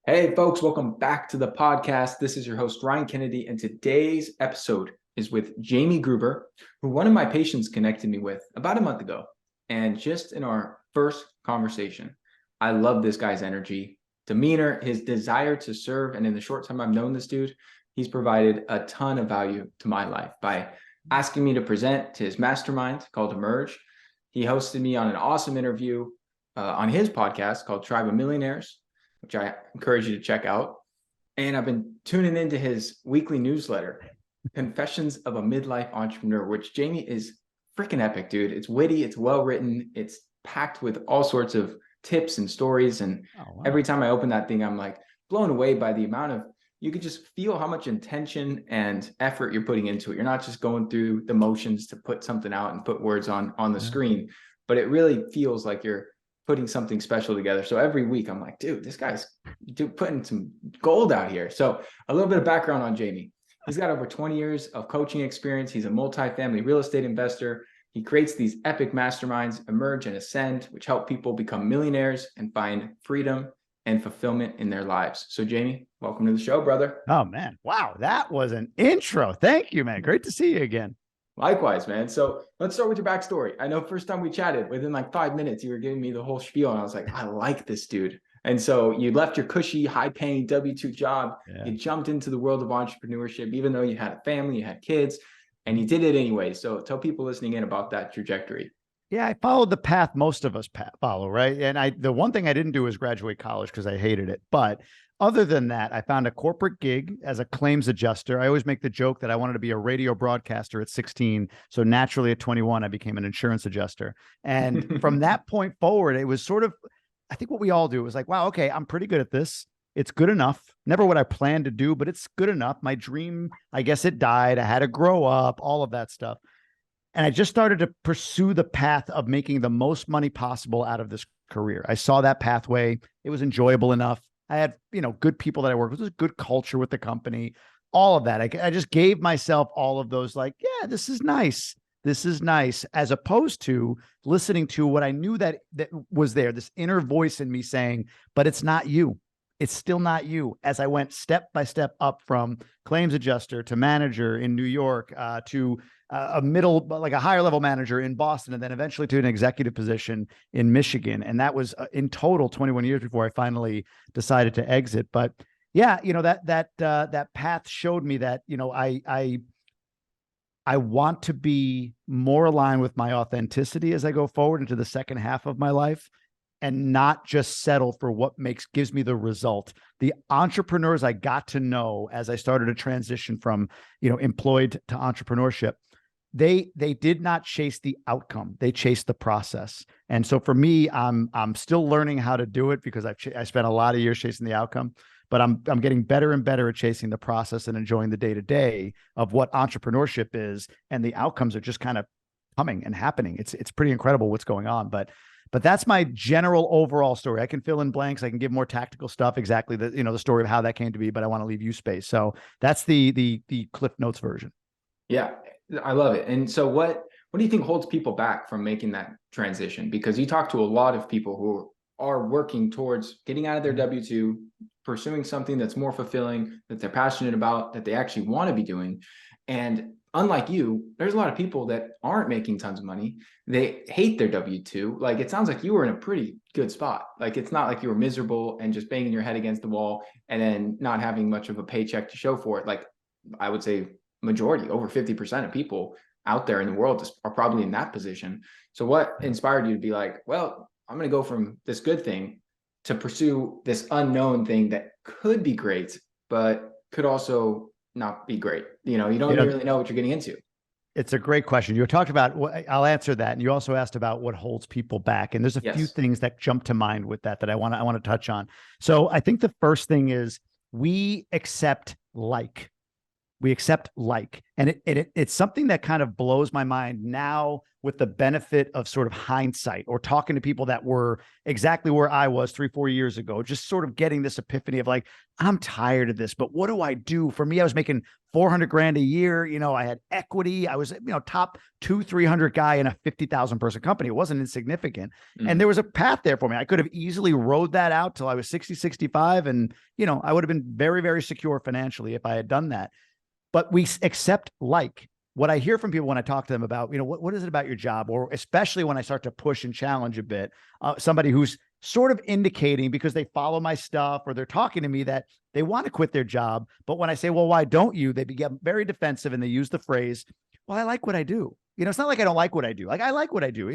Hey, folks, welcome back to the podcast. This is your host, Ryan Kennedy, and today's episode is with Jamie Gruber, who one of my patients connected me with about a month ago. And just in our first conversation, I love this guy's energy, demeanor, his desire to serve. And in the short time I've known this dude, he's provided a ton of value to my life by asking me to present to his mastermind called Emerge. He hosted me on an awesome interview on his podcast called Tribe of Millionaires, which I encourage you to check out. And I've been tuning into his weekly newsletter, Confessions of a Midlife Entrepreneur, which Jamie is freaking epic, dude. It's witty, it's well written, it's packed with all sorts of tips and stories. And every time I open that thing, I'm like blown away by the amount of, you could just feel how much intention and effort you're putting into it. You're not just going through the motions to put something out and put words on the screen, but it really feels like you're putting something special together. So every week I'm like, dude, this guy's putting some gold out here. So a little bit of background on Jamie. He's got over 20 years of coaching experience. He's a multifamily real estate investor. He creates these epic masterminds, Emerge and Ascend, which help people become millionaires and find freedom and fulfillment in their lives. So Jamie, welcome to the show, brother. Oh man. Wow. That was an intro. Thank you, man. Great to see you again. Likewise, man. So let's start with your backstory. I know first time we chatted, within like 5 minutes, you were giving me the whole spiel. And I was like, I like this dude. And so you left your cushy, high-paying W-2 job. You jumped into the world of entrepreneurship, even though you had a family, you had kids, and you did it anyway. So tell people listening in about that trajectory. Yeah, I followed the path most of us follow, right? And the one thing I didn't do was graduate college because I hated it. But other than that, I found a corporate gig as a claims adjuster. I always make the joke that I wanted to be a radio broadcaster at 16. So naturally at 21, I became an insurance adjuster. And from that point forward, it was sort of, I think what we all do is like, wow, okay, I'm pretty good at this. It's good enough. Never what I planned to do, but it's good enough. My dream, I guess it died. I had to grow up, all of that stuff. And I just started to pursue the path of making the most money possible out of this career. I saw that pathway. It was enjoyable enough. I had, good people that I worked with. It was good culture with the company, all of that. I just gave myself all of those, like, yeah, this is nice. This is nice, as opposed to listening to what I knew that was there, this inner voice in me saying, but it's not you. It's still not you. As I went step by step up from claims adjuster to manager in New York, to a higher level manager in Boston, and then eventually to an executive position in Michigan. And that was in total 21 years before I finally decided to exit. But yeah, that path showed me that, I want to be more aligned with my authenticity as I go forward into the second half of my life, and not just settle for what gives me the result. The entrepreneurs I got to know as I started to transition from, employed to entrepreneurship, they did not chase the outcome. They chased the process. And so for me, I'm still learning how to do it because I spent a lot of years chasing the outcome, but I'm getting better and better at chasing the process and enjoying the day-to-day of what entrepreneurship is. And the outcomes are just kind of coming and happening. It's pretty incredible what's going on, but that's my general overall story. I can fill in blanks. I can give more tactical stuff, exactly the story of how that came to be, but I want to leave you space. So that's the Cliff Notes version. Yeah, I love it. And so what do you think holds people back from making that transition? Because you talk to a lot of people who are working towards getting out of their W-2, pursuing something that's more fulfilling, that they're passionate about, that they actually want to be doing. And unlike you, there's a lot of people that aren't making tons of money. They hate their W-2. Like, it sounds like you were in a pretty good spot. Like, it's not like you were miserable and just banging your head against the wall and then not having much of a paycheck to show for it. Like, I would say majority, over 50% of people out there in the world are probably in that position. So what inspired you to be like, well, I'm going to go from this good thing to pursue this unknown thing that could be great, but could also not be great? You don't really know what you're getting into. It's a great question. You talked about, I'll answer that. And you also asked about what holds people back. And there's a few things that jump to mind with that I want to touch on. So I think the first thing is we accept like. We accept like, and it's something that kind of blows my mind now with the benefit of sort of hindsight, or talking to people that were exactly where I was 3-4 years ago, just sort of getting this epiphany of like, I'm tired of this, but what do I do? For me, I was making 400 grand a year. I had equity. I was, top 200-300 guy in a 50,000 person company. It wasn't insignificant. And there was a path there for me. I could have easily rode that out till I was 60, 65. And, I would have been very, very secure financially if I had done that. But we accept like. What I hear from people when I talk to them about, what is it about your job? Or especially when I start to push and challenge a bit, somebody who's sort of indicating, because they follow my stuff or they're talking to me, that they want to quit their job. But when I say, well, why don't you? They become very defensive and they use the phrase, well, I like what I do. It's not like I don't like what I do. Like, I like what I do.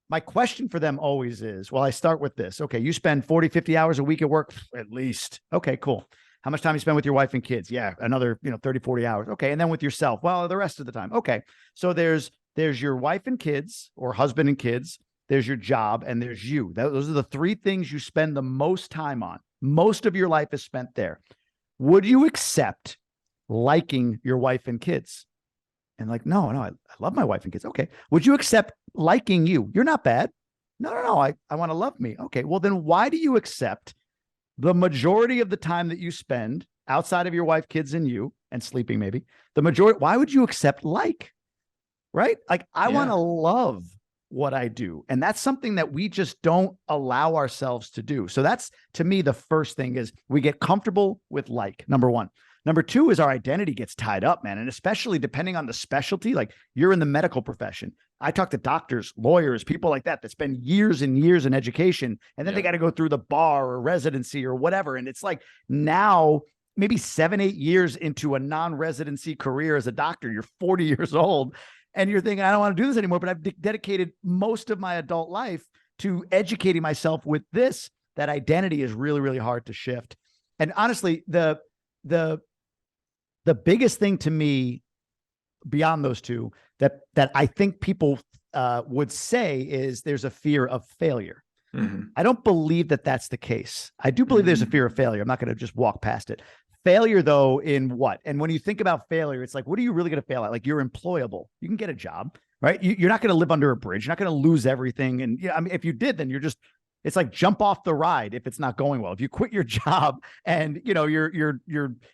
My question for them always is, well, I start with this. Okay, you spend 40, 50 hours a week at work, at least. Okay, cool. How much time you spend with your wife and kids? Yeah, another 30, 40 hours. Okay. And then with yourself, well, the rest of the time. Okay. So there's your wife and kids, or husband and kids, there's your job, and there's you. Those are the three things you spend the most time on. Most of your life is spent there. Would you accept liking your wife and kids? And like, no, I love my wife and kids. Okay. Would you accept liking you? You're not bad. No. I want to love me. Okay. Well, then why do you accept the majority of the time that you spend outside of your wife, kids, and you, and sleeping maybe, why would you accept like, right? Like, I want to love what I do. And that's something that we just don't allow ourselves to do. So that's, to me, the first thing is we get comfortable with like, number one. Number two is our identity gets tied up, man. And especially depending on the specialty, like you're in the medical profession. I talk to doctors, lawyers, people like that spend years and years in education, and then they got to go through the bar or residency or whatever. And it's like, now maybe 7-8 years into a non-residency career as a doctor, you're 40 years old and you're thinking, I don't want to do this anymore, but I've dedicated most of my adult life to educating myself with this. That identity is really, really hard to shift. And honestly, the biggest thing to me beyond those two that I think people would say is there's a fear of failure. Mm-hmm. I don't believe that that's the case. I do believe there's a fear of failure. I'm not going to just walk past it. Failure, though, in what? And when you think about failure, it's like, what are you really going to fail at? Like, you're employable. You can get a job, right? You're not going to live under a bridge. You're not going to lose everything. And I mean, if you did, then it's like jump off the ride if it's not going well. If you quit your job and you're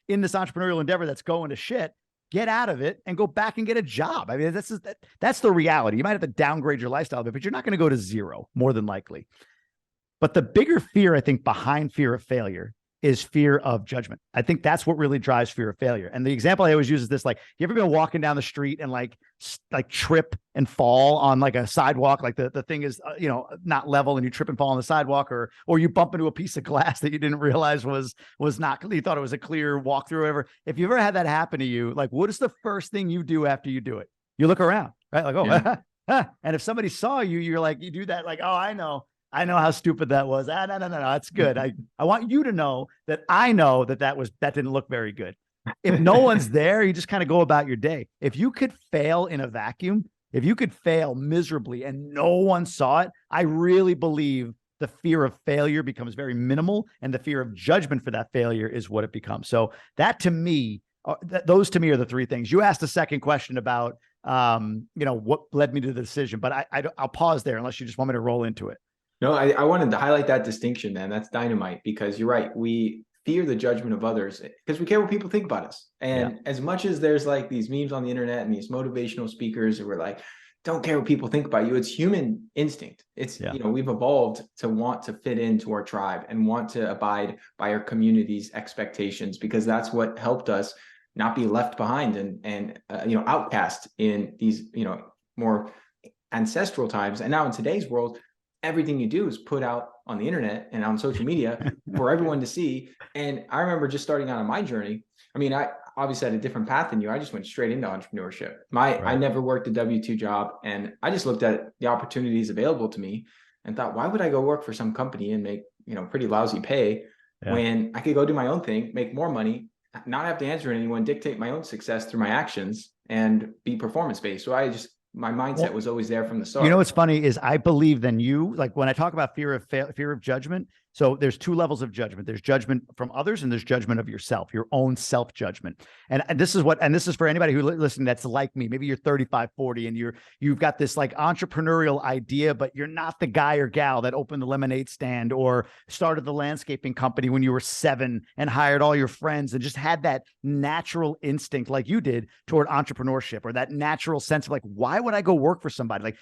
in this entrepreneurial endeavor that's going to shit, get out of it and go back and get a job. I mean, that's the reality. You might have to downgrade your lifestyle a bit, but you're not going to go to zero, more than likely. But the bigger fear, I think, behind fear of failure is fear of judgment. I think that's what really drives fear of failure. And the example I always use is this: like, you ever been walking down the street and like trip and fall on like a sidewalk? Like the thing is, not level, and you trip and fall on the sidewalk, or you bump into a piece of glass that you didn't realize was not, you thought it was a clear walkthrough or whatever. If you've ever had that happen to you, like, what is the first thing you do after you do it? You look around, right? Like, oh, and if somebody saw you, you're like, you do that, like, oh, I know how stupid that was. No, that's good. I want you to know that I know that didn't look very good. If no one's there, you just kind of go about your day. If you could fail in a vacuum, if you could fail miserably and no one saw it, I really believe the fear of failure becomes very minimal, and the fear of judgment for that failure is what it becomes. So that, to me, those to me are the three things. You asked a second question about, what led me to the decision, but I'll pause there unless you just want me to roll into it. No, I wanted to highlight that distinction, man. That's dynamite, because you're right. We fear the judgment of others because we care what people think about us. And as much as there's like these memes on the internet and these motivational speakers who are like, don't care what people think about you, it's human instinct. It's, we've evolved to want to fit into our tribe and want to abide by our community's expectations, because that's what helped us not be left behind and outcast in these, more ancestral times. And now in today's world, everything you do is put out on the internet and on social media for everyone to see. And I remember just starting out on my journey. I mean, I obviously had a different path than you. I just went straight into entrepreneurship. I never worked a W-2 job, and I just looked at the opportunities available to me and thought, why would I go work for some company and make, pretty lousy pay when I could go do my own thing, make more money, not have to answer anyone, dictate my own success through my actions, and be performance-based. So my mindset was always there from the start. What's funny is I believe like when I talk about fear of judgment, So there's two levels of judgment. There's judgment from others and there's judgment of yourself, your own self-judgment. And this is for anybody who listening that's like me. Maybe you're 35, 40 and you've got this like entrepreneurial idea, but you're not the guy or gal that opened the lemonade stand or started the landscaping company when you were 7 and hired all your friends and just had that natural instinct like you did toward entrepreneurship, or that natural sense of like, why would I go work for somebody? Like,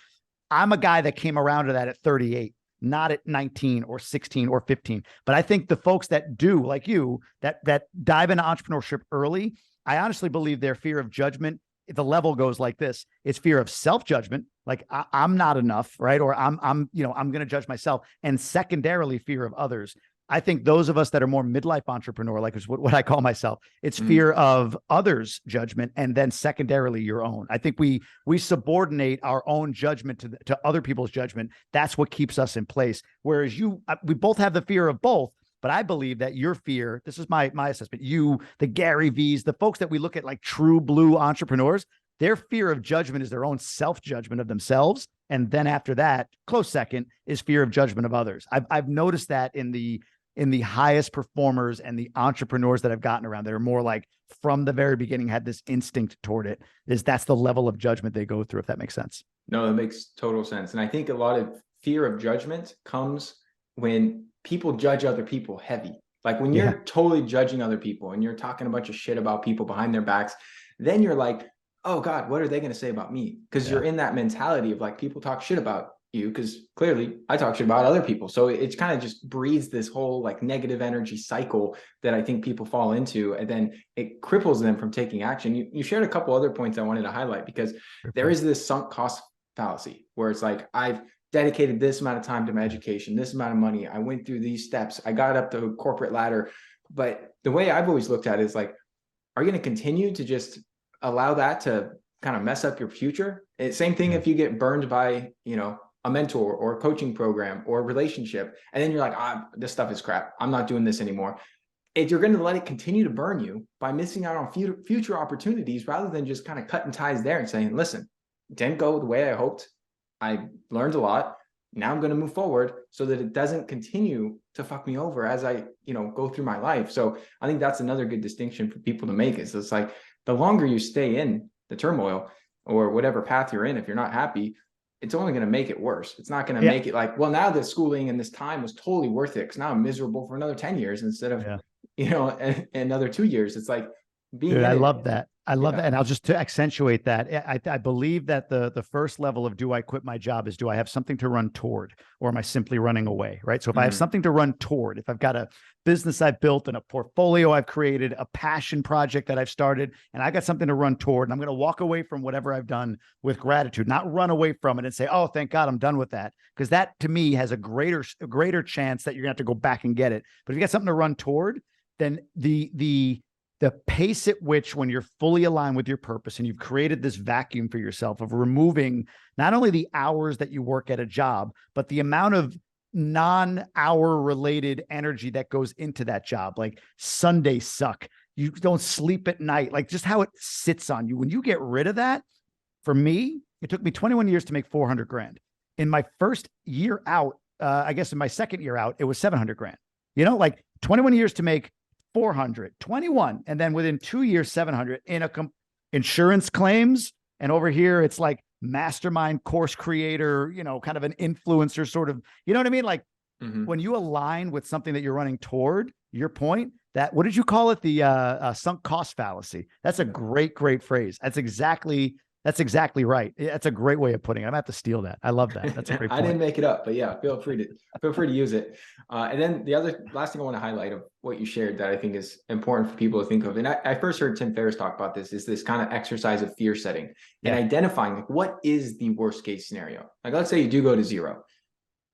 I'm a guy that came around to that at 38. Not at 19 or 16 or 15. But I think the folks that do, like you, that dive into entrepreneurship early, I honestly believe their fear of judgment, the level goes like this. It's fear of self-judgment, like I'm not enough, right? Or I'm going to judge myself. And secondarily, fear of others. I think those of us that are more midlife entrepreneur, like is what I call myself, it's fear of others' judgment, and then secondarily your own. I think we subordinate our own judgment to other people's judgment. That's what keeps us in place. Whereas we both have the fear of both, but I believe that your fear, this is my assessment, the Gary V's, the folks that we look at like true blue entrepreneurs, their fear of judgment is their own self-judgment of themselves. And then after that, close second is fear of judgment of others. I've noticed that in the highest performers and the entrepreneurs that I've gotten around that are more like from the very beginning had this instinct toward it, that's the level of judgment they go through, if that makes sense. No, that makes total sense. And I think a lot of fear of judgment comes when people judge other people heavy. Like when you're totally judging other people and you're talking a bunch of shit about people behind their backs, then you're like, oh God, what are they going to say about me? Because you're in that mentality of like, people talk shit about you, because clearly I talk shit about other people. So it kind of just breeds this whole like negative energy cycle that I think people fall into, and then it cripples them from taking action. You shared a couple other points I wanted to highlight, because there is this sunk cost fallacy where it's like, I've dedicated this amount of time to my education, this amount of money, I went through these steps, I got up the corporate ladder. But the way I've always looked at it is like, are you going to continue to just allow that to kind of mess up your future? Same thing if you get burned by, a mentor or a coaching program or a relationship, and then you're like, this stuff is crap, I'm not doing this anymore. If you're going to let it continue to burn you by missing out on future opportunities, rather than just kind of cutting ties there and saying, listen, didn't go the way I hoped, I learned a lot, now I'm going to move forward so that it doesn't continue to fuck me over as I, go through my life. So I think that's another good distinction for people to make, is it's like, the longer you stay in the turmoil or whatever path you're in, if you're not happy, it's only going to make it worse. It's not going to make it like, well, now the schooling and this time was totally worth it, because now I'm miserable for another 10 years instead of, another 2 years. It's like being. Dude, I love that. I love that. And I'll just to accentuate that. I believe that the first level of do I quit my job is, do I have something to run toward, or am I simply running away? Right. So if I have something to run toward, if I've got a business I've built and a portfolio I've created, a passion project that I've started, and I got something to run toward, and I'm going to walk away from whatever I've done with gratitude, not run away from it and say, oh, thank God I'm done with that. Because that to me has a greater chance that you're going to have to go back and get it. But if you got something to run toward, then the pace at which, when you're fully aligned with your purpose and you've created this vacuum for yourself of removing not only the hours that you work at a job, but the amount of non-hour related energy that goes into that job, like Sundays suck, you don't sleep at night, like just how it sits on you. When you get rid of that, for me, it took me 21 years to make 400 grand. In my first year out, I guess in my second year out, it was 700 grand, like 21 years to make 400, 21. And then within 2 years, 700 in insurance claims. And over here, it's like mastermind course creator, kind of an influencer sort of, you know what I mean? Like when you align with something that you're running toward, your point, that, what did you call it? The sunk cost fallacy. That's a great phrase. That's exactly right. That's a great way of putting it. I'm gonna have to steal that. I love that. That's a great point. I didn't make it up, but yeah, feel free to use it. And then the last thing I want to highlight of what you shared that I think is important for people to think of, and I first heard Tim Ferriss talk about this, is this kind of exercise of fear setting and identifying like, what is the worst case scenario? Like, let's say you do go to zero.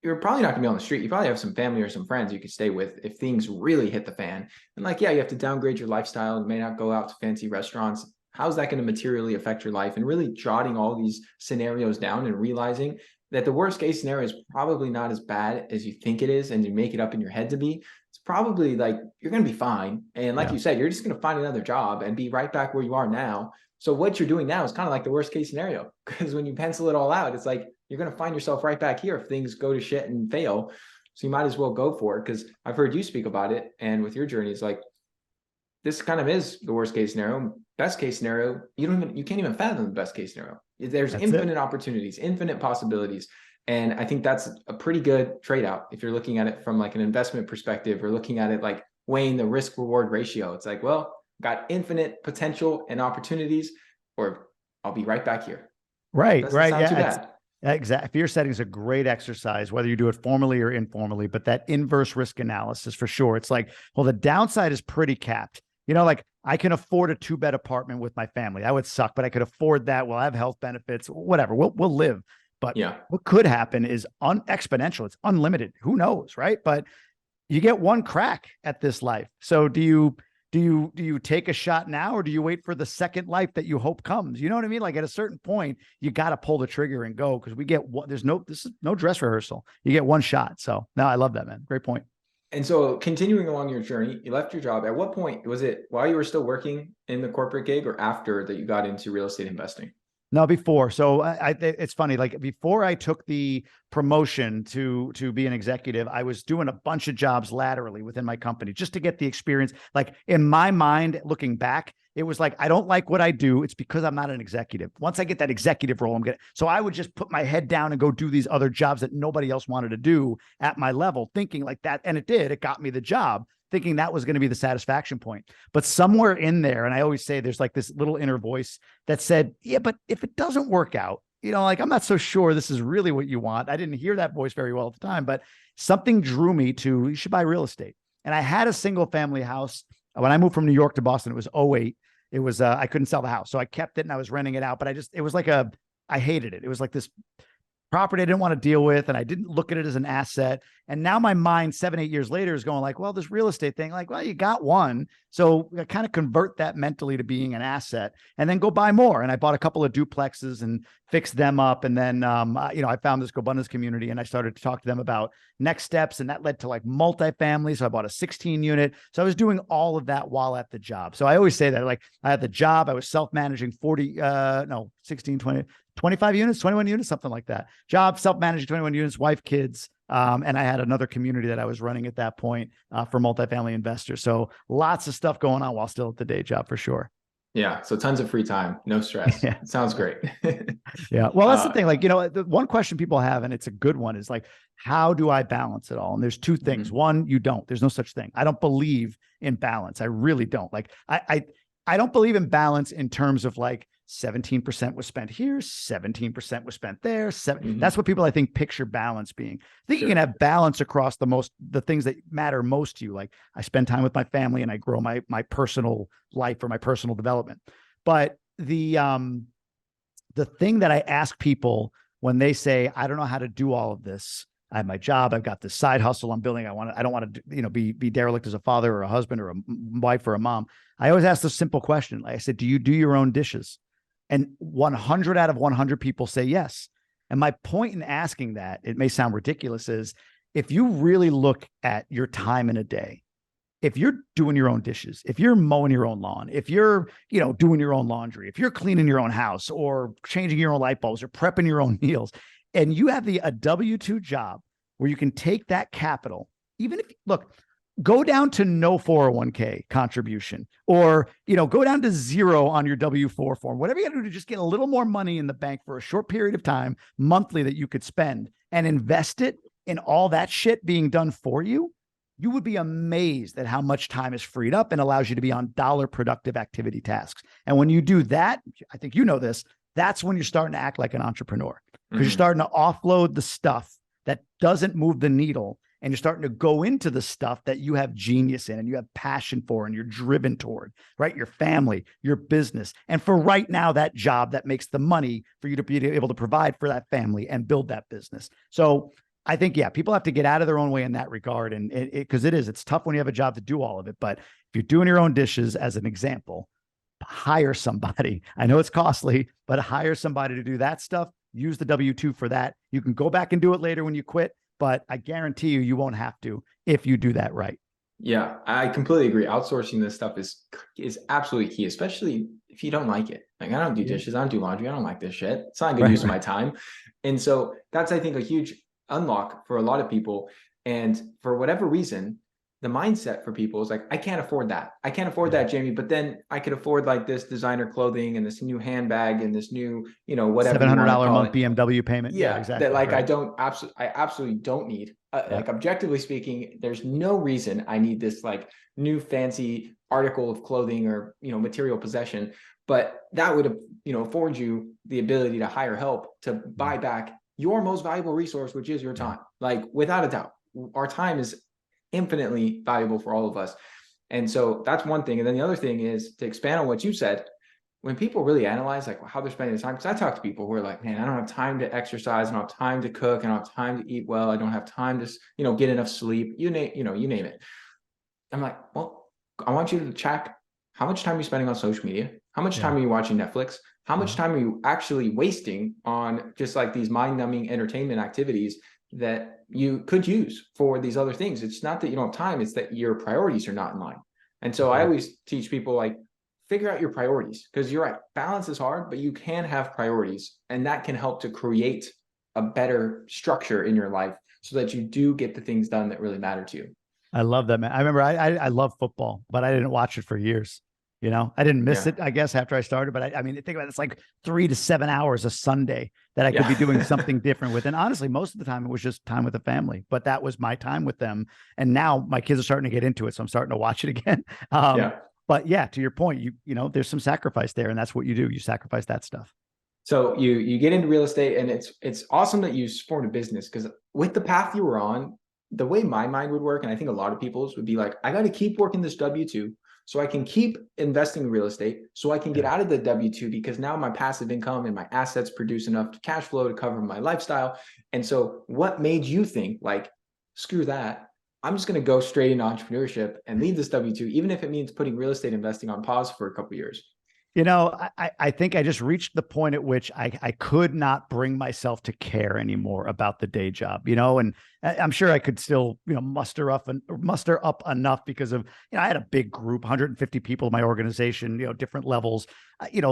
You're probably not gonna be on the street. You probably have some family or some friends you could stay with if things really hit the fan. And like, yeah, you have to downgrade your lifestyle. You may not go out to fancy restaurants. How's that going to materially affect your life? And really jotting all these scenarios down and realizing that the worst case scenario is probably not as bad as you think it is, and you make it up in your head to be. It's probably like, you're going to be fine. And like you said, you're just going to find another job and be right back where you are now. So what you're doing now is kind of like the worst case scenario, because when you pencil it all out, it's like, you're going to find yourself right back here if things go to shit and fail. So you might as well go for it, because I've heard you speak about it. And with your journey, it's like, this kind of is the worst case scenario. Best case scenario, you can't even fathom the best case scenario. There's That's it. infinite opportunities, infinite possibilities. And I think that's a pretty good trade-out if you're looking at it from like an investment perspective, or looking at it like weighing the risk reward ratio. It's like, well, got infinite potential and opportunities, or I'll be right back here. Right, Doesn't right. sound too Yeah, bad. exactly. Fear setting is a great exercise, whether you do it formally or informally, but that inverse risk analysis for sure. It's like, well, the downside is pretty capped. Like I can afford a 2-bed apartment with my family. That would suck, but I could afford that. We'll have health benefits, whatever. We'll live. But Yeah. what could happen is exponential. It's unlimited. Who knows, right? But you get one crack at this life. So do you take a shot now, or do you wait for the second life that you hope comes? You know what I mean? Like at a certain point, you got to pull the trigger and go, because this is no dress rehearsal. You get one shot. So no, I love that, man. Great point. And so continuing along your journey, you left your job. At what point was it, while you were still working in the corporate gig, or after that you got into real estate investing? No, before. So it's funny. Like before I took the promotion to be an executive, I was doing a bunch of jobs laterally within my company just to get the experience. Like in my mind, looking back, it was like, I don't like what I do. It's because I'm not an executive. Once I get that executive role, so I would just put my head down and go do these other jobs that nobody else wanted to do at my level, thinking like that. And it got me the job, thinking that was going to be the satisfaction point. But somewhere in there, and I always say there's like this little inner voice that said, yeah, but if it doesn't work out, like, I'm not so sure this is really what you want. I didn't hear that voice very well at the time, but something drew me to, you should buy real estate. And I had a single family house. When I moved from New York to Boston, it was '08. It was, I couldn't sell the house. So I kept it and I was renting it out, but it was like I hated it. It was like this property I didn't want to deal with, and I didn't look at it as an asset. And now my mind 7-8 years later is going like, well, this real estate thing, like, well, you got one. So I kind of convert that mentally to being an asset and then go buy more. And I bought a couple of duplexes and fixed them up. And then, I found this GoBundance community and I started to talk to them about next steps. And that led to like multifamily. So I bought a 16 unit. So I was doing all of that while at the job. So I always say that, like, I had the job, I was self-managing 16, 20, 25 units, 21 units, something like that. Job, self-managing 21 units, wife, kids. And I had another community that I was running at that point for multifamily investors. So lots of stuff going on while still at the day job for sure. Yeah. So tons of free time, no stress. Yeah. It sounds great. Yeah. Well, that's the thing. Like, the one question people have, and it's a good one, is like, how do I balance it all? And there's two things. Mm-hmm. One, you don't. There's no such thing. I don't believe in balance. I really don't. Like, I don't believe in balance in terms of like 17% was spent here, 17% was spent there. Mm-hmm. That's what people, I think, picture balance being. I think you can have balance across the things that matter most to you. Like, I spend time with my family and I grow my personal life or my personal development. But the thing that I ask people when they say, I don't know how to do all of this, I have my job, I've got this side hustle I'm building, I don't want to, be derelict as a father or a husband or a wife or a mom. I always ask this simple question. Like I said, do you do your own dishes? And 100 out of 100 people say yes. And my point in asking that, it may sound ridiculous, is if you really look at your time in a day, if you're doing your own dishes, if you're mowing your own lawn, if you're, doing your own laundry, if you're cleaning your own house or changing your own light bulbs or prepping your own meals, and you have a W-2 job where you can take that capital, even if, look, go down to no 401k contribution, or, go down to zero on your W-4 form, whatever you got to do to just get a little more money in the bank for a short period of time, monthly, that you could spend and invest it in all that shit being done for you. You would be amazed at how much time is freed up and allows you to be on dollar productive activity tasks. And when you do that, I think this, that's when you're starting to act like an entrepreneur, because you're starting to offload the stuff that doesn't move the needle. And you're starting to go into the stuff that you have genius in and you have passion for and you're driven toward, right? Your family, your business. And for right now, that job that makes the money for you to be able to provide for that family and build that business. So I think, people have to get out of their own way in that regard. And because it's tough when you have a job to do all of it. But if you're doing your own dishes, as an example, hire somebody. I know it's costly, but hire somebody to do that stuff. Use the W-2 for that. You can go back and do it later when you quit, but I guarantee you won't have to if you do that right. Yeah, I completely agree. Outsourcing this stuff is absolutely key, especially if you don't like it. Like, I don't do dishes, I don't do laundry, I don't like this shit. It's not a good use of my time. And so that's, I think, a huge unlock for a lot of people. And for whatever reason, the mindset for people is like, I can't afford that. I can't afford that, Jamie. But then I could afford like this designer clothing and this new handbag and this new, whatever you want to $700 a call month it. BMW payment. Yeah, exactly. That like right. I absolutely don't need. Yeah. Like objectively speaking, there's no reason I need this like new fancy article of clothing or material possession. But that would afford you the ability to hire help to buy back your most valuable resource, which is your time. Like without a doubt, our time is infinitely valuable for all of us. And so that's one thing. And then the other thing is to expand on what you said. When people really analyze like how they're spending the time, because I talk to people who are like, man, I don't have time to exercise, I don't have time to cook, I don't have time to eat well, I don't have time to get enough sleep, you name it. I'm like, well, I want you to check how much time you're spending on social media, how much time are you watching Netflix, how much time are you actually wasting on just like these mind-numbing entertainment activities that you could use for these other things. It's not that you don't have time, it's that your priorities are not in line. And so I always teach people like, figure out your priorities, because you're right, balance is hard, but you can have priorities, and that can help to create a better structure in your life so that you do get the things done that really matter to you. I love that, man. I remember I love football, but I didn't watch it for years. I didn't miss it, I guess, after I started. But I mean, think about it, it's like 3 to 7 hours a Sunday that I could be doing something different with. And honestly, most of the time it was just time with the family, but that was my time with them. And now my kids are starting to get into it, so I'm starting to watch it again. But yeah, to your point, there's some sacrifice there, and that's what you do. You sacrifice that stuff. So you get into real estate, and it's awesome that you formed a business, because with the path you were on, the way my mind would work, and I think a lot of people's would be like, I got to keep working this W-2 so I can keep investing in real estate, so I can get out of the W-2, because now my passive income and my assets produce enough cash flow to cover my lifestyle. And so what made you think like, screw that, I'm just going to go straight into entrepreneurship and leave this W-2, even if it means putting real estate investing on pause for a couple of years? I think I just reached the point at which I could not bring myself to care anymore about the day job, and I'm sure I could still, muster up enough because of, I had a big group, 150 people in my organization, different levels,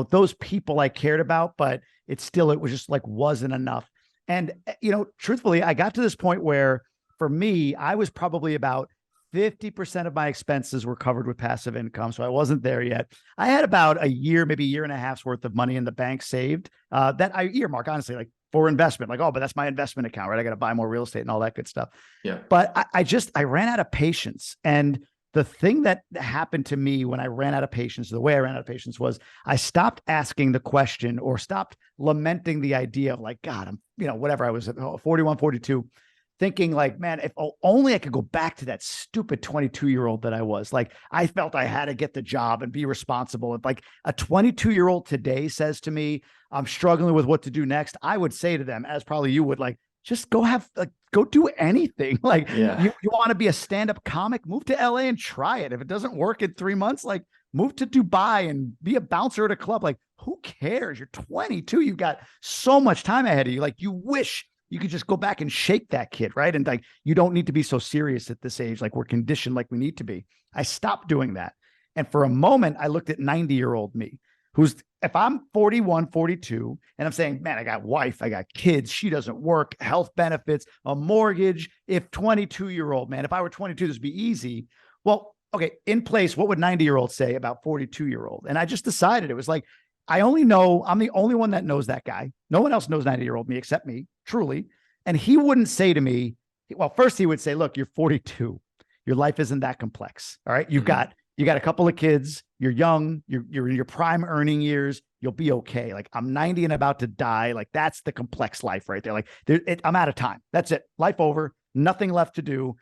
those people I cared about, but it was just like, wasn't enough. And, truthfully, I got to this point where for me, I was probably about 50% of my expenses were covered with passive income. So I wasn't there yet. I had about a year, maybe a year and a half's worth of money in the bank saved that I earmark, honestly, like for investment, like, oh, but that's my investment account, right? I got to buy more real estate and all that good stuff. Yeah. But I ran out of patience. And the thing that happened to me when I ran out of patience, the way I ran out of patience was I stopped asking the question or stopped lamenting the idea of like, God, I'm, whatever I was at 41, 42, thinking like, man, if only I could go back to that stupid 22-year-old that I was. Like, I felt I had to get the job and be responsible. If like a 22-year-old today says to me, I'm struggling with what to do next, I would say to them, as probably you would, like, just go do anything. Like, you want to be a stand-up comic, move to LA and try it. If it doesn't work in 3 months, like, move to Dubai and be a bouncer at a club. Like, who cares? You're 22. You've got so much time ahead of you. Like, you wish you could just go back and shake that kid, right? And like, you don't need to be so serious at this age. Like, we're conditioned like we need to be. I stopped doing that. And for a moment, I looked at 90-year-old me, who's, if I'm 41, 42, and I'm saying, man, I got wife, I got kids, she doesn't work, health benefits, a mortgage. If 22-year-old, man, if I were 22, this would be easy. Well, okay, in place, what would 90-year-old say about 42-year-old? And I just decided, it was like, I'm the only one that knows that guy. No one else knows 90-year-old me except me, truly. And he wouldn't say to me, well, first he would say, look, you're 42. Your life isn't that complex. All right. You got a couple of kids. You're young. You're in your prime earning years. You'll be okay. Like, I'm 90 and about to die. Like, that's the complex life right there. Like, I'm out of time. That's it. Life over. Nothing left to do.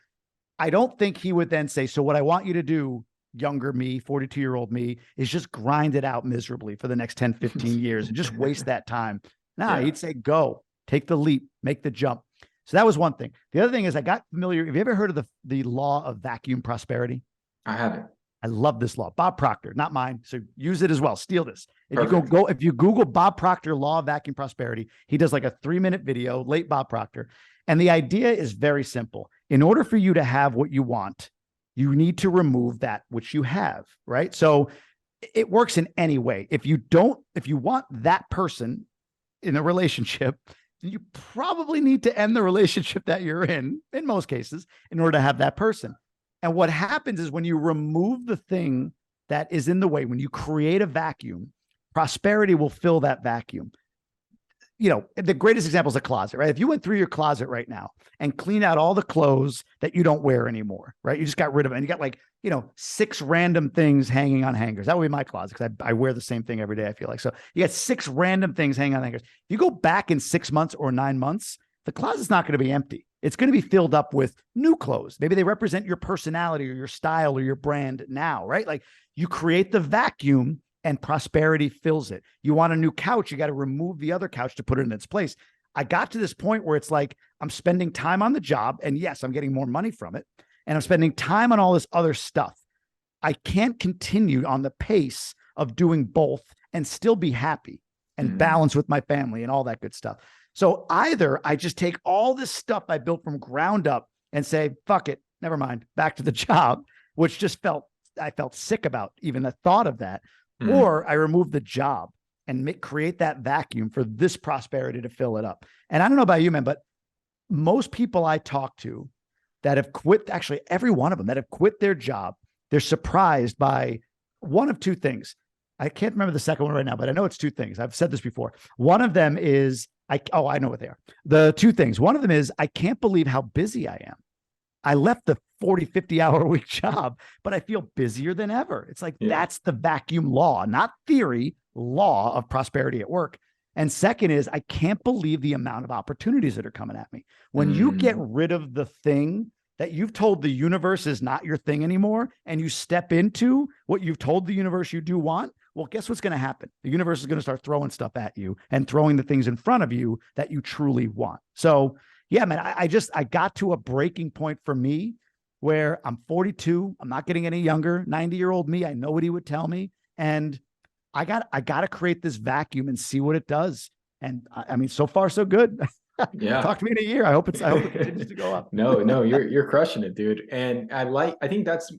I don't think he would then say, so what I want you to do, younger me, 42-year-old me, is just grind it out miserably for the next 10, 15 years and just waste that time. He'd say, go, take the leap, make the jump. So that was one thing. The other thing is, I got familiar. Have you ever heard of the law of vacuum prosperity? I haven't. I love this law. Bob Proctor, not mine. So use it as well. Steal this. If you Google Bob Proctor law of vacuum prosperity, he does like a 3-minute video, late Bob Proctor. And the idea is very simple. In order for you to have what you want, you need to remove that which you have, right? So it works in any way. If you want that person in a relationship, you probably need to end the relationship that you're in most cases, in order to have that person. And what happens is when you remove the thing that is in the way, when you create a vacuum, prosperity will fill that vacuum. You know, the greatest example is a closet, right? If you went through your closet right now and clean out all the clothes that you don't wear anymore, right? You just got rid of it. And you got like, 6 random things hanging on hangers. That would be my closet because I wear the same thing every day, I feel like. So you got 6 random things hanging on hangers. If you go back in 6 months or 9 months, the closet's not going to be empty. It's going to be filled up with new clothes. Maybe they represent your personality or your style or your brand now, right? Like you create the vacuum and prosperity fills it. You want a new couch, you got to remove the other couch to put it in its place. I got to this point where it's like I'm spending time on the job, and yes, I'm getting more money from it, and I'm spending time on all this other stuff. I can't continue on the pace of doing both and still be happy and balance with my family and all that good stuff. So either I just take all this stuff I built from ground up and say, fuck it, never mind, back to the job, which I felt sick about even the thought of that. Or I remove the job and create that vacuum for this prosperity to fill it up. And I don't know about you, man, but most people I talk to that have quit, actually every one of them that have quit their job, they're surprised by one of 2 things. I can't remember the second one right now, but I know it's 2 things. I've said this before. One of them is, I know what they are. The 2 things. One of them is, I can't believe how busy I am. I left the 40, 50 hour a week job, but I feel busier than ever. It's like, that's the vacuum law, not theory, law of prosperity at work. And second is, I can't believe the amount of opportunities that are coming at me. When you get rid of the thing that you've told the universe is not your thing anymore, and you step into what you've told the universe you do want, well, guess what's going to happen? The universe is going to start throwing stuff at you and throwing the things in front of you that you truly want. So yeah, man, I got to a breaking point for me where I'm 42. I'm not getting any younger. 90-year-old me, I know what he would tell me. And I got to create this vacuum and see what it does. And I mean, so far, so good. Yeah. Talk to me in a year. I hope it continues to go up. No, you're crushing it, dude. And I think that's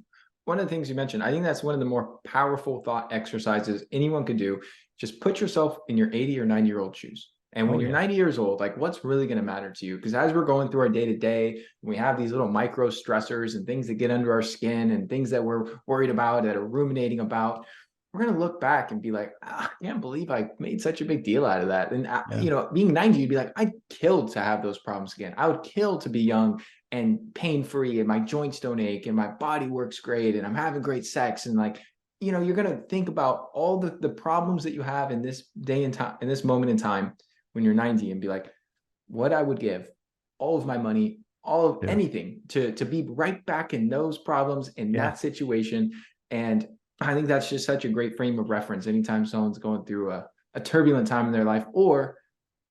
one of the things you mentioned. I think that's one of the more powerful thought exercises anyone could do. Just put yourself in your 80 or 90-year-old shoes. And when you're 90 years old, like what's really going to matter to you? Because as we're going through our day to day, we have these little micro stressors and things that get under our skin and things that we're worried about, that are ruminating about. We're going to look back and be like, I can't believe I made such a big deal out of that. And, being 90, you'd be like, I'd kill to have those problems again. I would kill to be young and pain-free and my joints don't ache and my body works great and I'm having great sex. And like, you're going to think about all the problems that you have in this day and time, in this moment in time, when you're 90, and be like, what I would give all of my money, all of anything to be right back in those problems in that situation. And I think that's just such a great frame of reference anytime someone's going through a turbulent time in their life or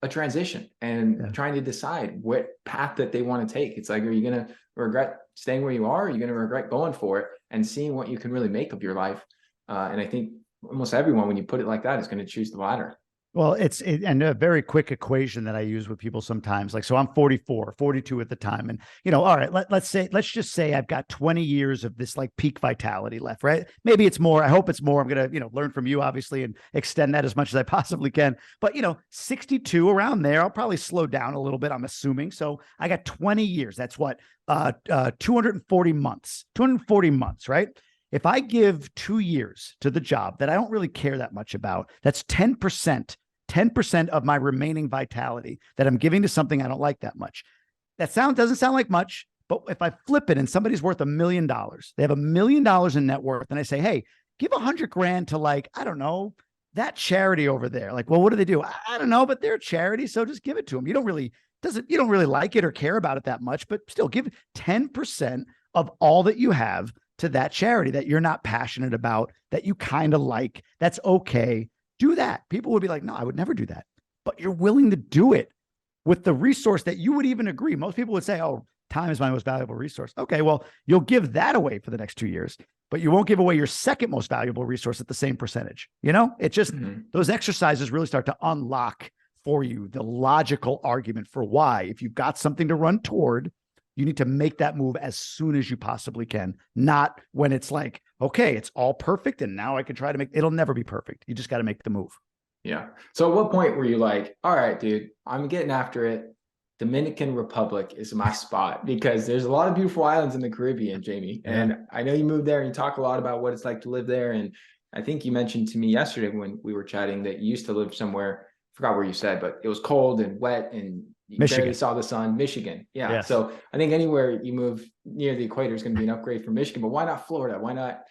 a transition and trying to decide what path that they want to take. It's like, are you going to regret staying where you are? Are you going to regret going for it and seeing what you can really make of your life? And I think almost everyone, when you put it like that, is going to choose the latter. Well, and a very quick equation that I use with people sometimes, like, so I'm 44, 42 at the time. And, all right, let's just say I've got 20 years of this like peak vitality left, right? Maybe it's more. I hope it's more. I'm going to, learn from you, obviously, and extend that as much as I possibly can. But, 62 around there, I'll probably slow down a little bit, I'm assuming. So I got 20 years. That's what, 240 months, right? If I give 2 years to the job that I don't really care that much about, that's 10% of my remaining vitality that I'm giving to something I don't like that much. That doesn't sound like much, but if I flip it and somebody's worth $1 million, they have $1 million in net worth, and I say, hey, give $100,000 to, like, I don't know, that charity over there. Like, well, what do they do? I don't know, but they're a charity, so just give it to them. You don't really like it or care about it that much, but still give 10% of all that you have to that charity that you're not passionate about, that you kind of like. That's okay. Do that. People would be like, no, I would never do that. But you're willing to do it with the resource that you would even agree. Most people would say, oh, time is my most valuable resource. Okay, well, you'll give that away for the next 2 years, but you won't give away your second most valuable resource at the same percentage. It's just those exercises really start to unlock for you the logical argument for why, if you've got something to run toward, you need to make that move as soon as you possibly can, not when it's like, okay, it's all perfect and now I can try to it'll never be perfect. You just got to make the move. Yeah. So at what point were you like, all right, dude, I'm getting after it. Dominican Republic is my spot because there's a lot of beautiful islands in the Caribbean, Jamie. Yeah. And I know you moved there and you talk a lot about what it's like to live there. And I think you mentioned to me yesterday when we were chatting that you used to live somewhere, I forgot where you said, but it was cold and wet and you barely Michigan. saw the sun. Michigan. Yeah. Yes. So I think anywhere you move near the equator is going to be an upgrade for Michigan, but why not Florida? Why not,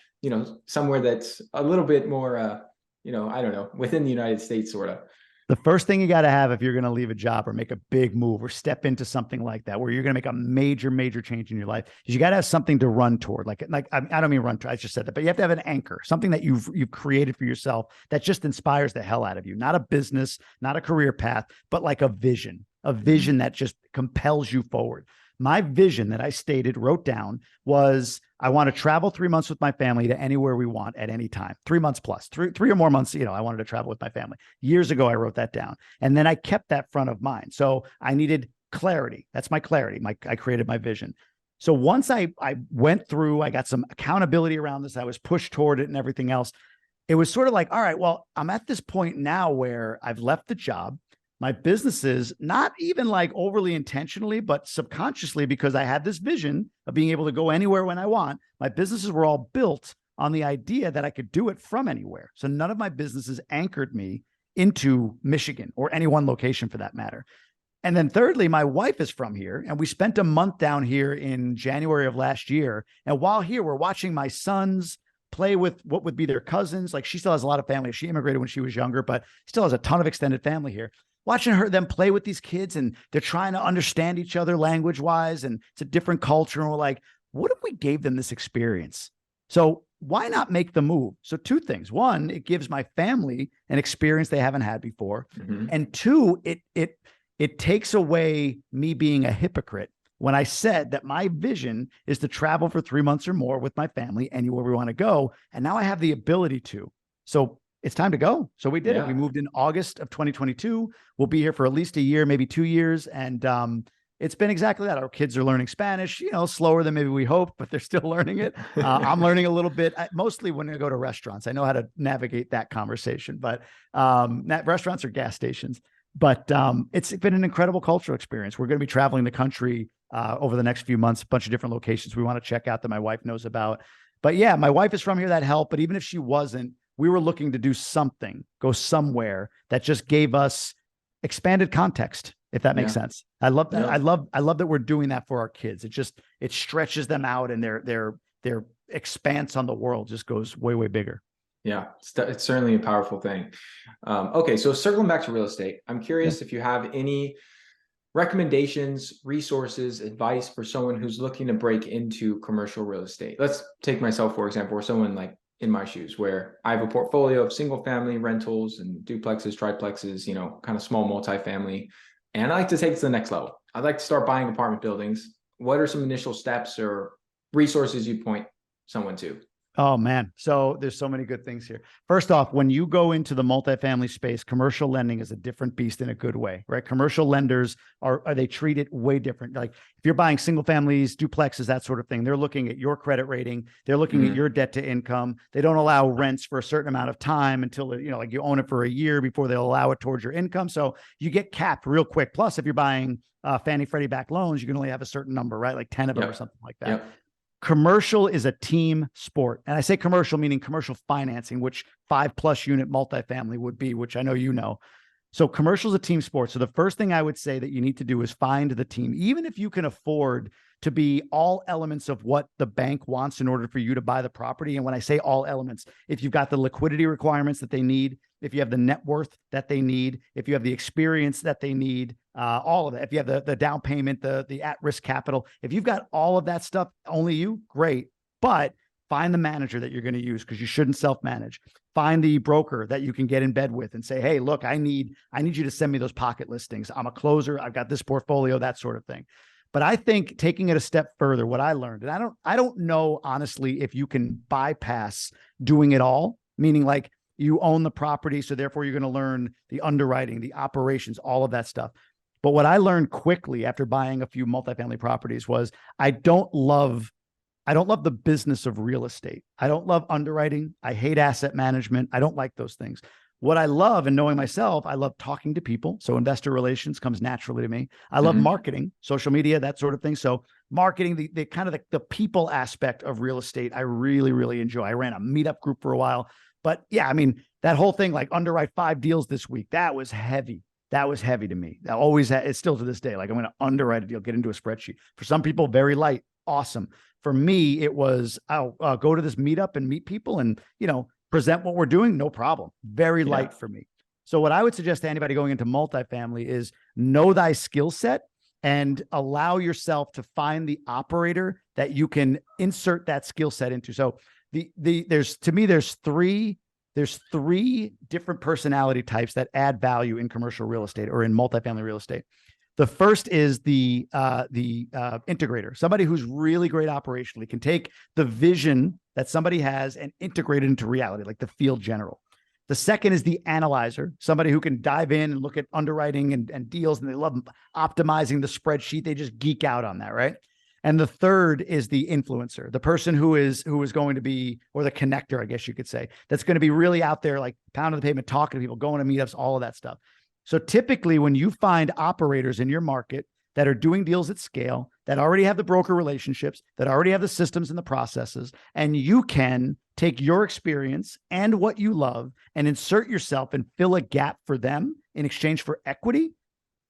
somewhere that's a little bit more, I don't know, within the United States, sort of. The first thing you got to have if you're going to leave a job or make a big move or step into something like that, where you're going to make a major, major change in your life, is you got to have something to run toward. Like I don't mean run toward, I just said that, but you have to have an anchor, something that you've created for yourself that just inspires the hell out of you. Not a business, not a career path, but like a vision that just compels you forward. My vision that I wrote down was I want to travel 3 months with my family to anywhere we want at any time. 3 months plus, three or more months. I wanted to travel with my family. Years ago, I wrote that down. And then I kept that front of mind. So I needed clarity. That's my clarity. I created my vision. So once I went through, I got some accountability around this. I was pushed toward it and everything else. It was sort of like, all right, well, I'm at this point now where I've left the job. My businesses, not even like overly intentionally, but subconsciously, because I had this vision of being able to go anywhere when I want. My businesses were all built on the idea that I could do it from anywhere. So none of my businesses anchored me into Michigan or any one location for that matter. And then thirdly, my wife is from here, and we spent a month down here in January of last year. And while here, we're watching my sons play with what would be their cousins. Like, she still has a lot of family. She immigrated when she was younger, but still has a ton of extended family here. Watching them play with these kids, and they're trying to understand each other language wise, and it's a different culture. And we're like, what if we gave them this experience? So why not make the move? So two things. One, it gives my family an experience they haven't had before. Mm-hmm. And two, it takes away me being a hypocrite when I said that my vision is to travel for 3 months or more with my family anywhere we want to go. And now I have the ability to. So it's time to go. So we did it. We moved in August of 2022. We'll be here for at least a year, maybe 2 years. And it's been exactly that. Our kids are learning Spanish, slower than maybe we hoped, but they're still learning it. I'm learning a little bit, mostly when I go to restaurants. I know how to navigate that conversation, but restaurants are gas stations. But it's been an incredible cultural experience. We're going to be traveling the country over the next few months, a bunch of different locations we want to check out that my wife knows about. But yeah, my wife is from here. That helped. But even if she wasn't, we were looking to do something, go somewhere that just gave us expanded context, if that makes sense. I love that. Yeah. I love that we're doing that for our kids. It stretches them out, and their expanse on the world just goes way, way bigger. Yeah, it's certainly a powerful thing. Okay, so circling back to real estate, I'm curious if you have any recommendations, resources, advice for someone who's looking to break into commercial real estate. Let's take myself, for example, or someone like in my shoes, where I have a portfolio of single family rentals and duplexes, triplexes, kind of small multifamily. And I like to take it to the next level. I'd like to start buying apartment buildings. What are some initial steps or resources you point someone to? Oh man. So there's so many good things here. First off, when you go into the multifamily space, commercial lending is a different beast in a good way, right? Commercial lenders they treat it way different. Like if you're buying single families, duplexes, that sort of thing, they're looking at your credit rating. They're looking at your debt to income. They don't allow rents for a certain amount of time until, like you own it for a year before they'll allow it towards your income. So you get capped real quick. Plus, if you're buying Fannie Freddie backed loans, you can only have a certain number, right? Like 10 of them or something like that. Commercial is a team sport. And I say commercial, meaning commercial financing, which 5+ unit multifamily would be, which I know you know. So commercial is a team sport. So the first thing I would say that you need to do is find the team. Even if you can afford to be all elements of what the bank wants in order for you to buy the property. And when I say all elements, if you've got the liquidity requirements that they need, if you have the net worth that they need, if you have the experience that they need, all of that. If you have the down payment, the at-risk capital, if you've got all of that stuff, only you, great. But find the manager that you're going to use, because you shouldn't self-manage. Find the broker that you can get in bed with and say, hey, look, I need you to send me those pocket listings. I'm a closer. I've got this portfolio, that sort of thing. But I think taking it a step further, what I learned, and I don't know, honestly, if you can bypass doing it all, meaning like you own the property, so therefore you're going to learn the underwriting, the operations, all of that stuff. But what I learned quickly after buying a few multifamily properties was I don't love the business of real estate. I don't love underwriting. I hate asset management. I don't like those things. what I love, and knowing myself, I love talking to people. So investor relations comes naturally to me. I love marketing, social media, that sort of thing. So marketing, the kind of the people aspect of real estate, I really, really enjoy. I ran a meetup group for a while, but yeah, I mean, that whole thing, like underwrite 5 deals this week, that was heavy. That was heavy to me. That always, it's still to this day. Like I'm going to underwrite a deal, get into a spreadsheet. For some people, very light, awesome. For me, it was, I'll go to this meetup and meet people and, present what we're doing. No problem. Very light for me. So what I would suggest to anybody going into multifamily is know thy skill set and allow yourself to find the operator that you can insert that skill set into. So there's three different personality types that add value in commercial real estate or in multifamily real estate. The first is the integrator, somebody who's really great operationally, can take the vision that somebody has and integrate it into reality, like the field general. The second is the analyzer, somebody who can dive in and look at underwriting and deals, and they love optimizing the spreadsheet. They just geek out on that, right? And the third is the influencer, the person who is going to be, or the connector, I guess you could say, that's going to be really out there, like pounding the pavement, talking to people, going to meetups, all of that stuff. So typically when you find operators in your market that are doing deals at scale, that already have the broker relationships, that already have the systems and the processes, and you can take your experience and what you love and insert yourself and fill a gap for them in exchange for equity,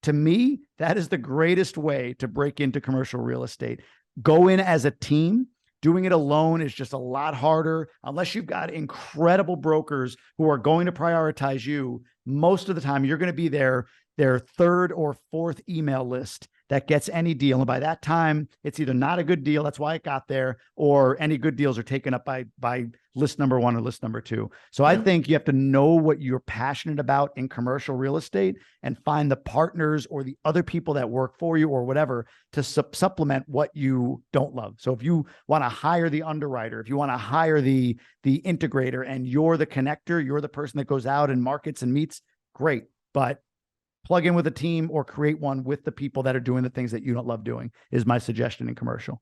to me, that is the greatest way to break into commercial real estate. Go in as a team. Doing it alone is just a lot harder unless you've got incredible brokers who are going to prioritize you. Most of the time, you're going to be their third or fourth email list that gets any deal. And by that time, it's either not a good deal, that's why it got there, or any good deals are taken up by list number 1 or list number 2. So I think you have to know what you're passionate about in commercial real estate and find the partners or the other people that work for you or whatever to supplement what you don't love. So if you want to hire the underwriter, if you want to hire the integrator and you're the connector, you're the person that goes out and markets and meets, great. But plug in with a team or create one with the people that are doing the things that you don't love doing is my suggestion in commercial.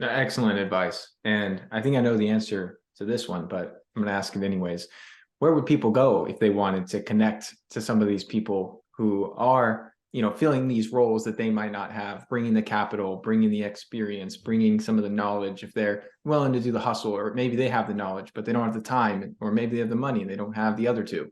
Excellent advice. And I think I know the answer to this one, but I'm going to ask it anyways. Where would people go if they wanted to connect to some of these people who are, filling these roles that they might not have, bringing the capital, bringing the experience, bringing some of the knowledge, if they're willing to do the hustle, or maybe they have the knowledge, but they don't have the time, or maybe they have the money and they don't have the other two.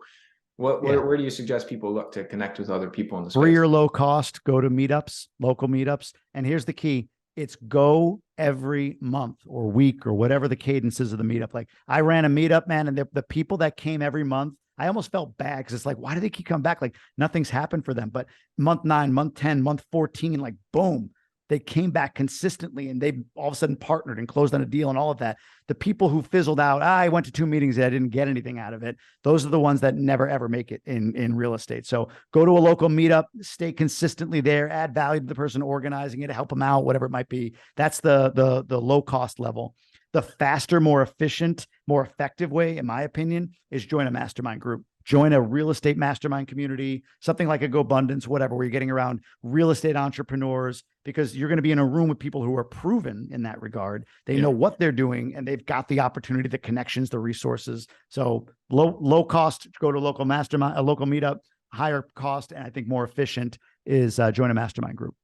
Where do you suggest people look to connect with other people in the space? Free or low cost, go to meetups, local meetups. And here's the key. It's go every month or week or whatever the cadence is of the meetup. Like I ran a meetup, man, and the people that came every month, I almost felt bad because it's like, why do they keep coming back? Like nothing's happened for them. But month 9, month 10, month 14, like boom, they came back consistently and they all of a sudden partnered and closed on a deal and all of that. The people who fizzled out, I went to 2 meetings and I didn't get anything out of it. Those are the ones that never, ever make it in real estate. So go to a local meetup, stay consistently there, add value to the person organizing it, help them out, whatever it might be. That's the low cost level. The faster, more efficient, more effective way, in my opinion, is join a mastermind group. Join a real estate mastermind community, something like a GoBundance, whatever, where you're getting around real estate entrepreneurs, because you're going to be in a room with people who are proven in that regard. They know what they're doing and they've got the opportunity, the connections, the resources. So low cost, go to a local mastermind, a local meetup. Higher cost, and I think more efficient is join a mastermind group.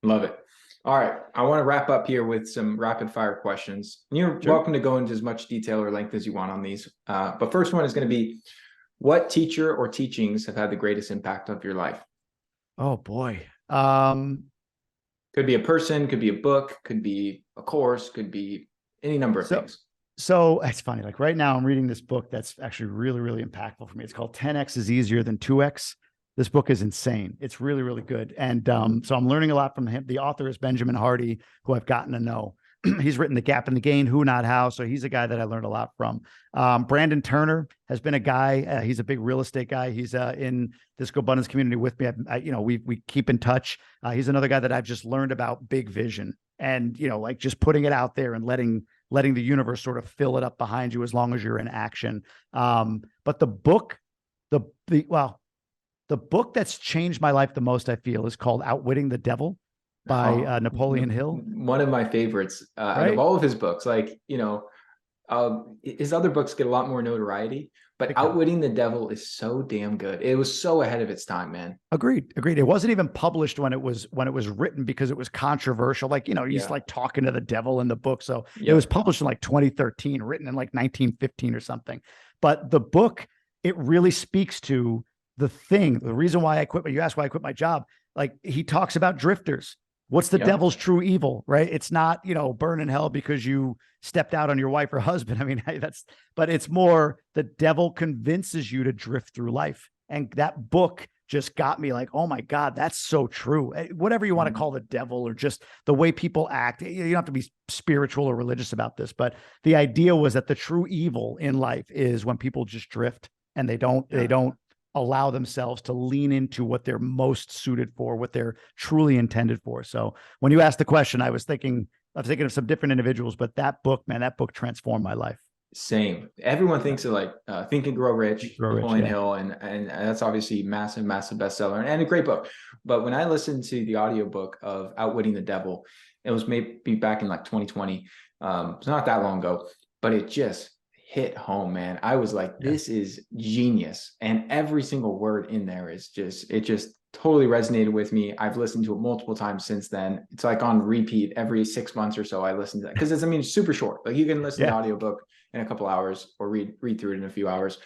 Love it. All right. I want to wrap up here with some rapid fire questions. You're welcome to go into as much detail or length as you want on these. But first one is going to be, what teacher or teachings have had the greatest impact of your life? Oh boy. Could be a person, could be a book, could be a course, could be any number of things. So it's funny. Like right now I'm reading this book that's actually really, really impactful for me. It's called 10X is Easier Than 2X. This book is insane. It's really, really good. And so I'm learning a lot from him. The author is Benjamin Hardy, who I've gotten to know. He's written The Gap and the Gain, Who Not How. So he's a guy that I learned a lot from. Brandon Turner has been a guy. He's a big real estate guy. He's in this GoBundance community with me. We keep in touch. He's another guy that I've just learned about big vision and, like just putting it out there and letting the universe sort of fill it up behind you as long as you're in action. But the book, the book that's changed my life the most, I feel, is called Outwitting the Devil by Napoleon Hill. One of my favorites out of all of his books. Like, His other books get a lot more notoriety, but Outwitting the Devil is so damn good. It was so ahead of its time, man. Agreed. It wasn't even published when it was written because it was controversial. Like, he's like talking to the devil in the book. So it was published in like 2013, written in like 1915 or something. But the book, it really speaks to the reason why I quit. You asked why I quit my job. Like, he talks about drifters. What's the devil's true evil, right? It's not, burn in hell because you stepped out on your wife or husband. I mean, but it's more the devil convinces you to drift through life. And that book just got me like, oh my God, that's so true. Whatever you want to call the devil, or just the way people act. You don't have to be spiritual or religious about this, but the idea was that the true evil in life is when people just drift and they don't allow themselves to lean into what they're most suited for, what they're truly intended for. So when you asked the question, I was thinking of some different individuals, but that book transformed my life. Same. Everyone thinks of like Think and Grow Rich, Napoleon Hill, and that's obviously massive bestseller and a great book. But when I listened to the audiobook of Outwitting the Devil, it was maybe back in like 2020. It's not that long ago, but it just hit home, man. I was like, this is genius. And every single word in there is it just totally resonated with me. I've listened to it multiple times since then. It's like on repeat every 6 months or so. I listen to that because it's super short. Like, you can listen to the audiobook in a couple hours or read through it in a few hours.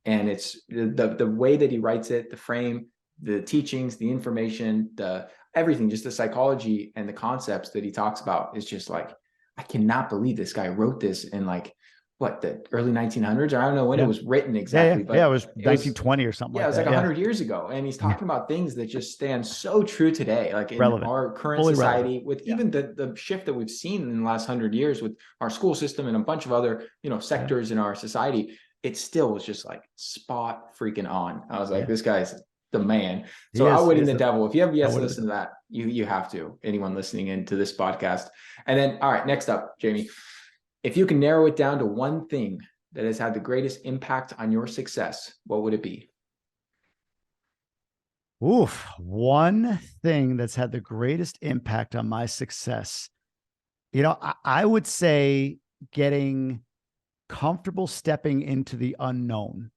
And it's the way that he writes it, the frame, the teachings, the information, the everything, just the psychology and the concepts that he talks about is just like, I cannot believe this guy wrote this in like, what, the early 1900s, or I don't know when it was written exactly. But it was 1920 or something. Yeah, it was like 100 years ago. And he's talking about things that just stand so true today, like in our current society, with even the shift that we've seen in the last 100 years with our school system and a bunch of other, sectors in our society. It still was just like spot freaking on. I was like, this guy's the man. So Outwitting the Devil, if you have yet to listen to that, you have to, anyone listening into this podcast. And then, all right, next up, Jamie, if you can narrow it down to one thing that has had the greatest impact on your success, what would it be? One thing that's had the greatest impact on my success. I would say getting comfortable stepping into the unknown.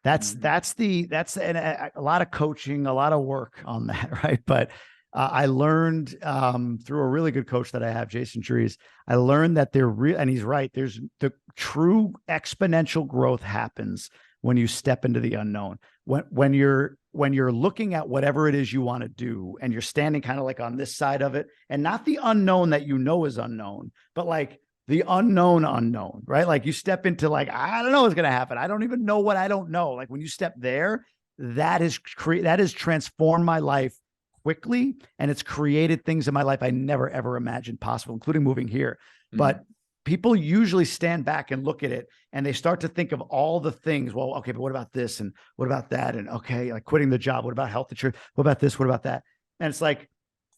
That's a lot of coaching, a lot of work on that, right? But I learned through a really good coach that I have, Jason Trees. I learned that and he's right. There's the true exponential growth happens when you step into the unknown. When you're looking at whatever it is you want to do, and you're standing kind of like on this side of it, and not the unknown that is unknown, but like the unknown, right? Like, you step into like, I don't know what's going to happen. I don't even know what I don't know. Like, when you step there, that has transformed my life quickly, and it's created things in my life I never ever imagined possible, including moving here. But people usually stand back and look at it, and they start to think of all the things. Well, okay, but what about this, and what about that, and okay, like quitting the job. What about health insurance? What about this? What about that? And it's like,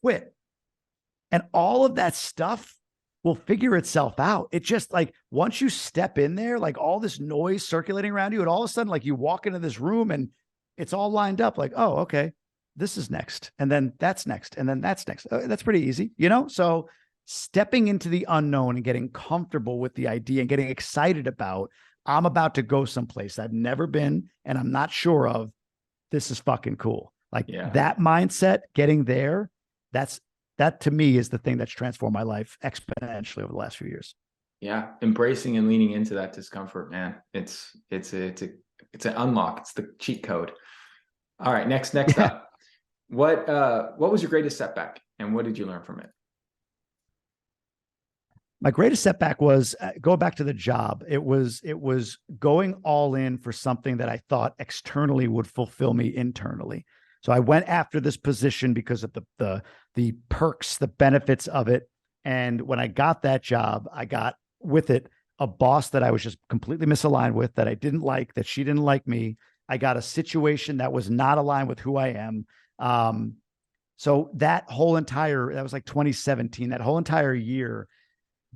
quit, and all of that stuff will figure itself out. It just, like, once you step in there, like, all this noise circulating around you, and all of a sudden, like, you walk into this room and it's all lined up. Like, oh, okay, this is next, and then that's next, and then that's next. That's pretty easy, So stepping into the unknown and getting comfortable with the idea and getting excited about, I'm about to go someplace I've never been and I'm not sure of. This is fucking cool. Like, that mindset, getting there, that to me is the thing that's transformed my life exponentially over the last few years. Yeah, embracing and leaning into that discomfort, man. It's an unlock. It's the cheat code. All right, next up. What was your greatest setback, and what did you learn from it? My greatest setback was going back to the job. It was going all in for something that I thought externally would fulfill me internally. So I went after this position because of the perks, the benefits of it. And when I got that job, I got with it a boss that I was just completely misaligned with, that I didn't like, that she didn't like me. I got a situation that was not aligned with who I am. So that was like 2017, that whole entire year,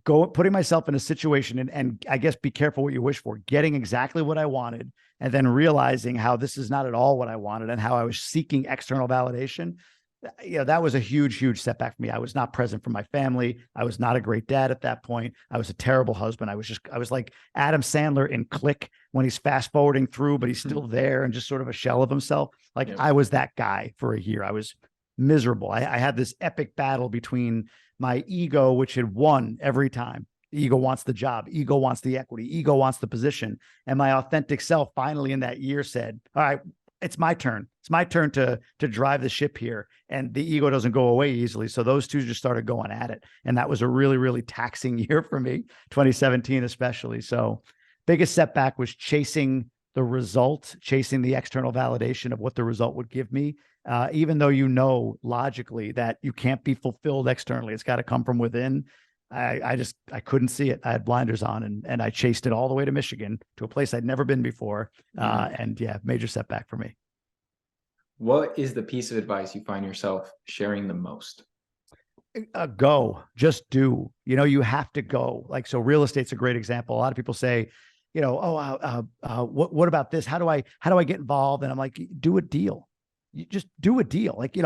putting myself in a situation and I guess be careful what you wish for, getting exactly what I wanted, and then realizing how this is not at all what I wanted and how I was seeking external validation. that was a huge, huge setback for me. I was not present for my family. I was not a great dad at that point. I was a terrible husband. I was like Adam Sandler in Click when he's fast forwarding through, but he's still there and just sort of a shell of himself. Like Yep. I was that guy for a year. I was miserable. I had this epic battle between my ego, which had won every time. Ego wants the job. Ego wants the equity. Ego wants the position. And my authentic self finally in that year said, all right, it's my turn. It's my turn to drive the ship here. And the ego doesn't go away easily. So those two just started going at it. And that was a really, really taxing year for me, 2017 especially. So biggest setback was chasing the result, chasing the external validation of what the result would give me. Even though logically that you can't be fulfilled externally, it's got to come from within. I couldn't see it. I had blinders on and I chased it all the way to Michigan, to a place I'd never been before. And yeah, major setback for me. What is the piece of advice you find yourself sharing the most? Go, just do. You have to go. Like, so real estate's a great example. A lot of people say, what about this? How do I get involved? And I'm like, do a deal. You just do a deal. Like,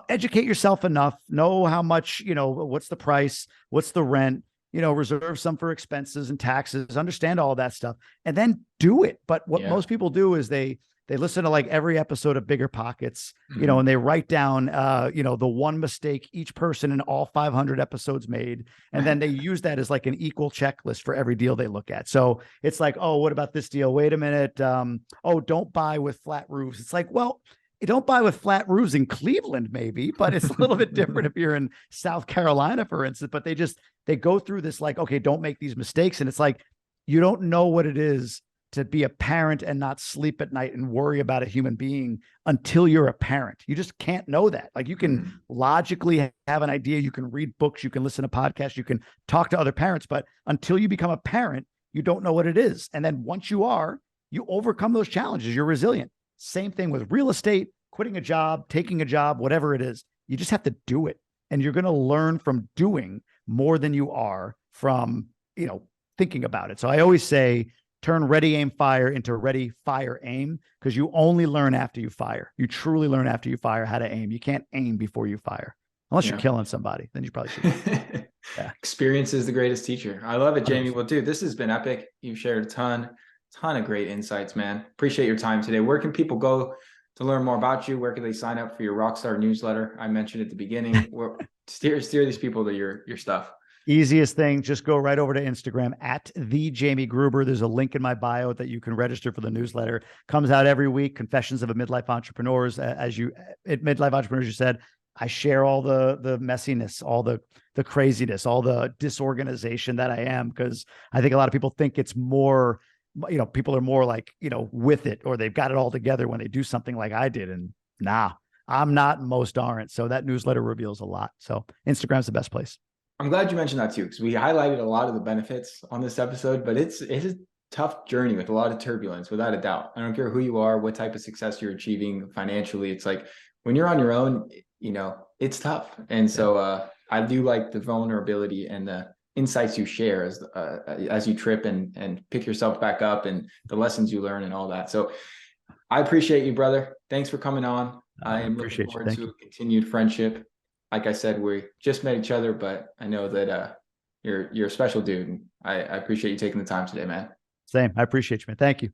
educate yourself enough, know how much, what's the price, what's the rent, reserve some for expenses and taxes, understand all of that stuff, and then do it. But what most people do is they listen to like every episode of Bigger Pockets, and they write down, the one mistake each person in all 500 episodes made. And then they use that as like an equal checklist for every deal they look at. So it's like, oh, what about this deal? Wait a minute. Don't buy with flat roofs. It's like, well, you don't buy with flat roofs in Cleveland, maybe, but it's a little bit different if you're in South Carolina, for instance. But they go through this like, okay, don't make these mistakes. And it's like, you don't know what it is to be a parent and not sleep at night and worry about a human being until you're a parent. You just can't know that. Like, you can logically have an idea. You can read books, you can listen to podcasts, you can talk to other parents, but until you become a parent, you don't know what it is. And then once you overcome those challenges, you're resilient. Same thing with real estate, quitting a job, taking a job, whatever it is. You just have to do it. And you're going to learn from doing more than you are from, thinking about it. So I always say, turn ready, aim, fire into ready, fire, aim, because you only learn after you fire. You truly learn after you fire how to aim. You can't aim before you fire. Unless you're killing somebody, then you probably should. Experience is the greatest teacher. I love it, Jamie. Well, dude, this has been epic. You've shared a ton of great insights, man. Appreciate your time today. Where can people go to learn more about you? Where can they sign up for your Rockstar newsletter? I mentioned at the beginning. Steer these people to your stuff. Easiest thing, just go right over to Instagram at the Jamie Gruber. There's a link in my bio that you can register for the newsletter. Comes out every week. Confessions of a Midlife Entrepreneurs. Midlife Entrepreneurs, you said, I share all the messiness, all the craziness, all the disorganization that I am, because I think a lot of people think it's more, people are more like, with it, or they've got it all together when they do something like I did. And nah, I'm not, most aren't. So that newsletter reveals a lot. So Instagram's the best place. I'm glad you mentioned that too, because we highlighted a lot of the benefits on this episode, but it's a tough journey with a lot of turbulence, without a doubt. I don't care who you are, what type of success you're achieving financially. It's like when you're on your own, it's tough. And so I do like the vulnerability and the insights you share as you trip and pick yourself back up, and the lessons you learn and all that. So I appreciate you, brother. Thanks for coming on. I am looking forward to a continued friendship. Like I said, we just met each other, but I know that you're a special dude. And I appreciate you taking the time today, man. Same. I appreciate you, man. Thank you.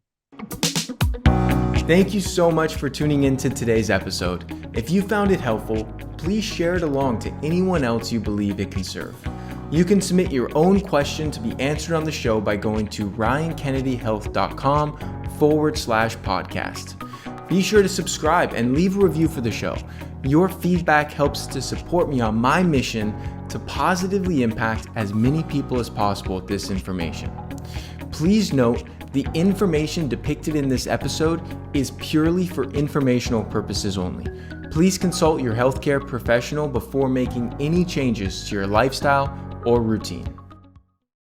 Thank you so much for tuning into today's episode. If you found it helpful, please share it along to anyone else you believe it can serve. You can submit your own question to be answered on the show by going to ryankennedyhealth.com/podcast. Be sure to subscribe and leave a review for the show. Your feedback helps to support me on my mission to positively impact as many people as possible with this information. Please note, the information depicted in this episode is purely for informational purposes only. Please consult your healthcare professional before making any changes to your lifestyle or routine.